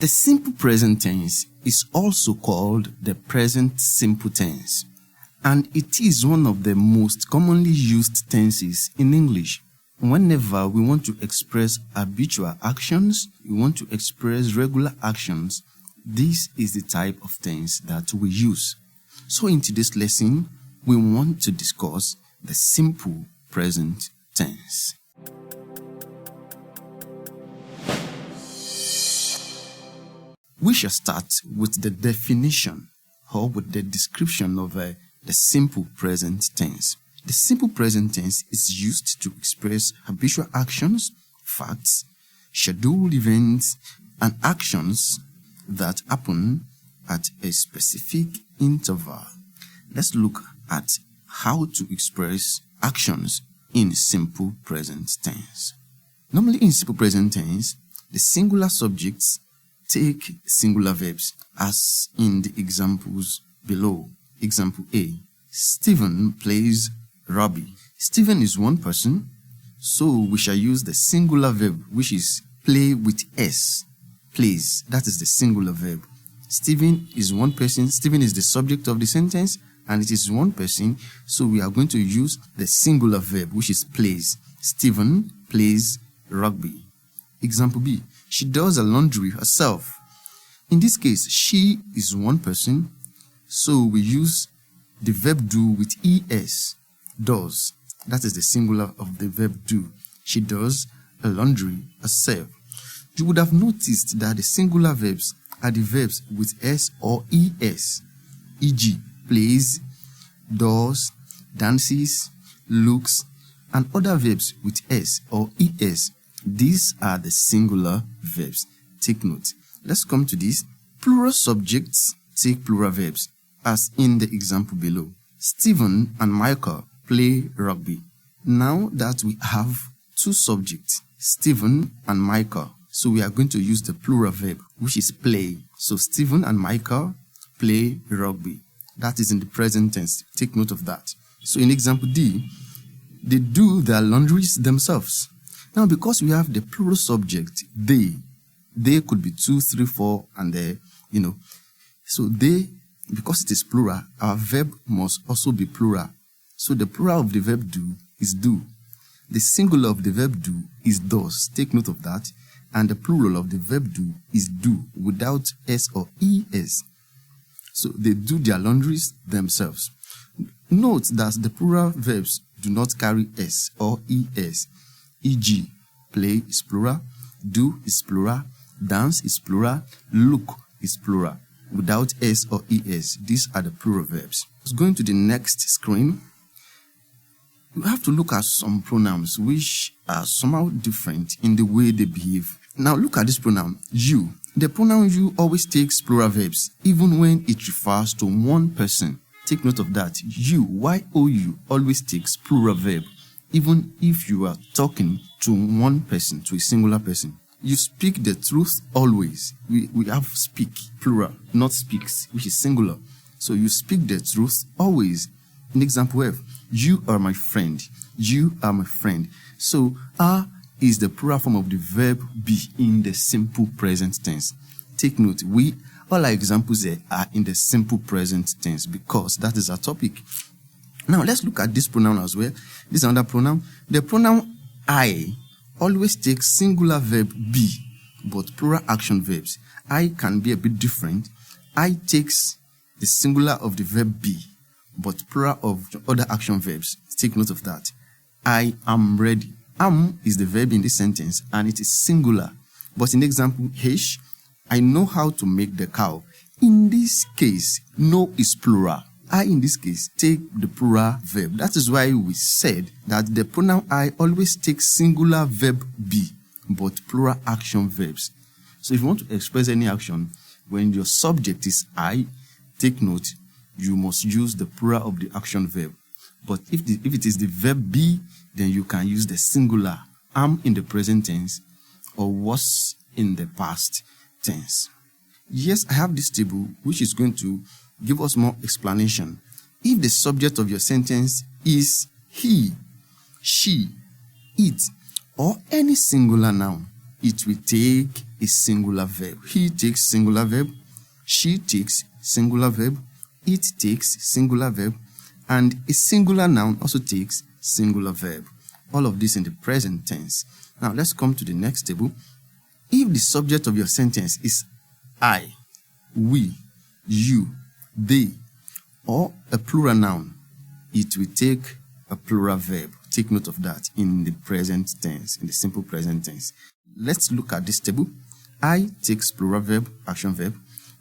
The simple present tense is also called the present simple tense, and it is one of the most commonly used tenses in English. Whenever we want to express habitual actions, we want to express regular actions, this is the type of tense that we use. So in today's lesson, we want to discuss the simple present tense. We shall start with the definition or with the description of the simple present tense. The simple present tense is used to express habitual actions, facts, scheduled events, and actions that happen at a specific interval. Let's look at how to express actions in simple present tense. Normally in simple present tense, the singular subjects take singular verbs, as in the examples below. Example A, Stephen plays rugby. Stephen is one person, so we shall use the singular verb, which is play with S. Plays, that is the singular verb. Stephen is one person. Stephen is the subject of the sentence, and it is one person, so we are going to use the singular verb, which is plays. Stephen plays rugby. Example B, she does her laundry herself. In this case, she is one person, so we use the verb do with es, does. That is the singular of the verb do. She does her laundry herself. You would have noticed that the singular verbs are the verbs with s or es, e.g., plays, does, dances, looks, and other verbs with s or es. These are the singular verbs. Take note. Let's come to this. Plural subjects take plural verbs, as in the example below. Stephen and Michael play rugby. Now that we have two subjects, Stephen and Michael, so we are going to use the plural verb, which is play. So Stephen and Michael play rugby. That is in the present tense. Take note of that. So in example D, they do their laundries themselves. Now, because we have the plural subject, they could be 2, 3, 4, and so they, because it is plural, our verb must also be plural. So the plural of the verb do is do. The singular of the verb do is does. Take note of that. And the plural of the verb do is do, without s or es. So they do their laundries themselves. Note that the plural verbs do not carry s or es. E.g., play is plural, do is plural, dance is plural, look is plural, without s or es. These are the plural verbs. Let's go into the next screen. We have to look at some pronouns which are somehow different in the way they behave. Now look at this pronoun, you. The pronoun you always takes plural verbs, even when it refers to one person. Take note of that. You, Y-O-U, always takes plural verb, even if you are talking to one person, to a singular person. You speak the truth always. We have speak, plural, not speaks, which is singular. So you speak the truth always. In example F, you are my friend. You are my friend. So are is the plural form of the verb be in the simple present tense. Take note, all our examples here are in the simple present tense because that is our topic. Now, let's look at this pronoun as well. This is another pronoun. The pronoun I always takes singular verb be, but plural action verbs. I can be a bit different. I takes the singular of the verb be, but plural of other action verbs. Take note of that. I am ready. Am is the verb in this sentence, and it is singular. But in example H, I know how to make the cow. In this case, know is plural. I, in this case, take the plural verb. That is why we said that the pronoun I always takes singular verb be, but plural action verbs. So if you want to express any action, when your subject is I, take note, you must use the plural of the action verb. But if it is the verb be, then you can use the singular am in the present tense or was in the past tense. Yes, I have this table which is going to give us more explanation. If the subject of your sentence is he, she, it, or any singular noun, it will take a singular verb. He takes singular verb, she takes singular verb, it takes singular verb, and a singular noun also takes singular verb. All of this in the present tense. Now let's come to the next table. If the subject of your sentence is I, we, you, they, or a plural noun, it will take a plural verb. Take note of that in the present tense, in the simple present tense. Let's look at this table. I takes plural verb, action verb.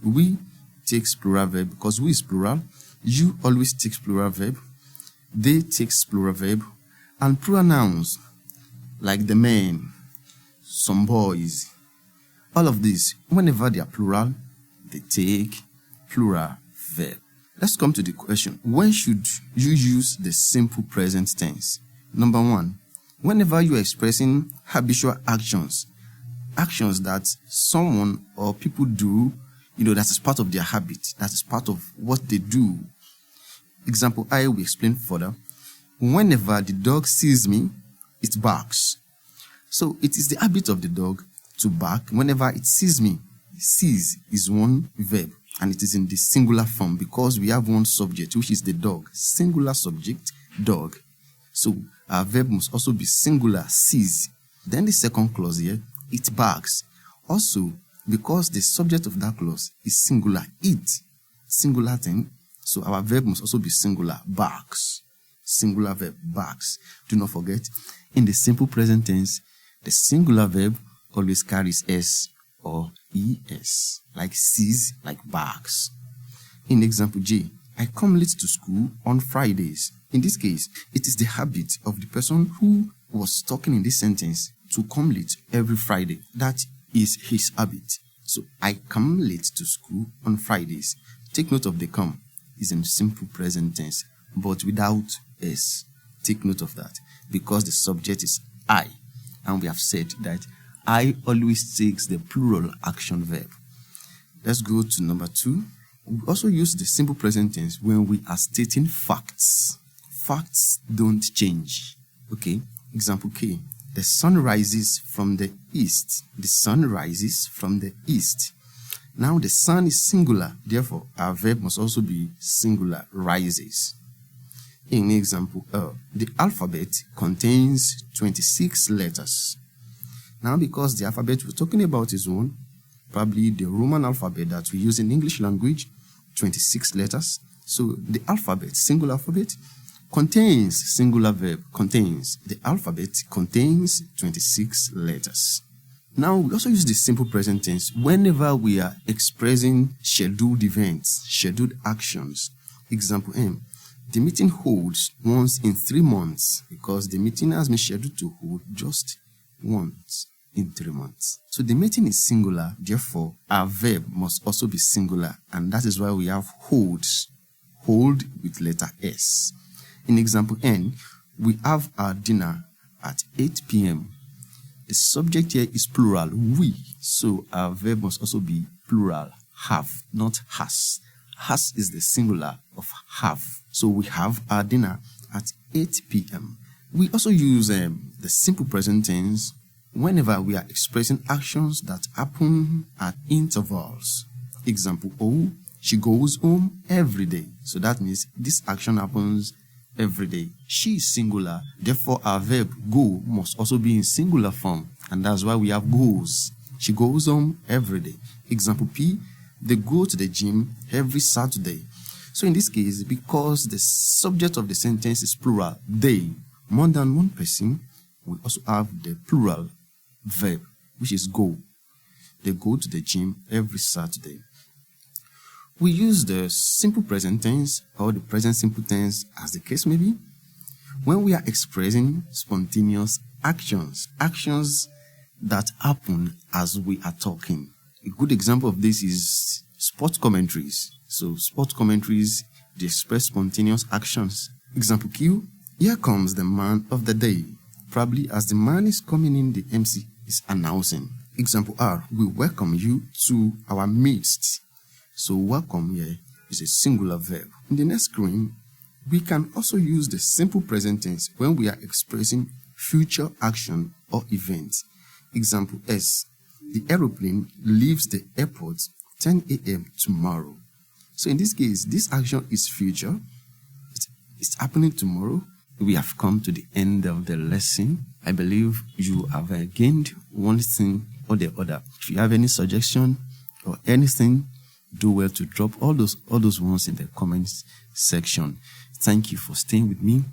We takes plural verb because we is plural. You always takes plural verb. They takes plural verb. And plural nouns like the men, some boys, all of these, whenever they are plural, they take plural verb. Let's come to the question. When should you use the simple present tense? Number one, whenever you are expressing habitual actions that someone or people do, that is part of their habit, that is part of what they do. Example, I will explain further. Whenever the dog sees me, it barks. So it is the habit of the dog to bark whenever it sees me. Sees is one verb and it is in the singular form because we have one subject, which is the dog. Singular subject, dog. So our verb must also be singular, sees. Then the second clause here, it barks. Also, because the subject of that clause is singular, it, singular thing, so our verb must also be singular, barks. Singular verb, barks. Do not forget, in the simple present tense, the singular verb always carries S or ES, like sees, like barks. In example J, I come late to school on Fridays. In this case, it is the habit of the person who was talking in this sentence to come late every Friday. That is his habit. So, I come late to school on Fridays. Take note of the come is in simple present tense, but without S. Take note of that because the subject is I. And we have said that I always takes the plural action verb. Let's go to number 2. We also use the simple present tense when we are stating facts. Facts don't change. Okay, example K. The sun rises from the east. The sun rises from the east. Now the sun is singular, therefore our verb must also be singular, rises. In example L, the alphabet contains 26 letters. Now because the alphabet we're talking about is one, probably the Roman alphabet that we use in English language, 26 letters. So the alphabet, singular alphabet, contains, singular verb, contains. The alphabet contains 26 letters. Now, we also use the simple present tense whenever we are expressing scheduled events, scheduled actions. Example M, the meeting holds once in 3 months because the meeting has been scheduled to hold just once in 3 months. So the meeting is singular, therefore our verb must also be singular, and that is why we have holds, hold with letter S. In example N, we have our dinner at 8 p.m. The subject here is plural, we, so our verb must also be plural, have, not has. Has is the singular of have. So we have our dinner at 8 p.m. We also use the simple present tense whenever we are expressing actions that happen at intervals. Example O, she goes home every day. So that means this action happens every day. She is singular, therefore our verb go must also be in singular form, and that's why we have goes. She goes home every day. Example P, they go to the gym every Saturday. So in this case, because the subject of the sentence is plural, they, more than one person, we also have the plural verb, which is go. They go to the gym every Saturday. We use the simple present tense or the present simple tense, as the case may be, when we are expressing spontaneous actions that happen as we are talking. A good example of this is sport commentaries. So sport commentaries, they express spontaneous actions. Example Q, here comes the man of the day. Probably as the man is coming in, the MC is announcing. Example R, we welcome you to our midst. So welcome here is a singular verb. In the next screen, we can also use the simple present tense when we are expressing future action or event. Example S, The aeroplane leaves the airport 10 a.m. tomorrow. So in this case, this action is future. It's happening tomorrow. We have come to the end of the lesson. I believe you have gained one thing or the other. If you have any suggestion or anything, do well to drop all those ones in the comments section. Thank you for staying with me.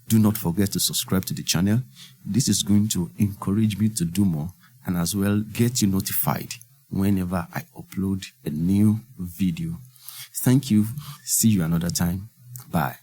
Do not forget to subscribe to the channel. This is going to encourage me to do more and as well get you notified whenever I upload a new video. Thank you. See you another time. Bye.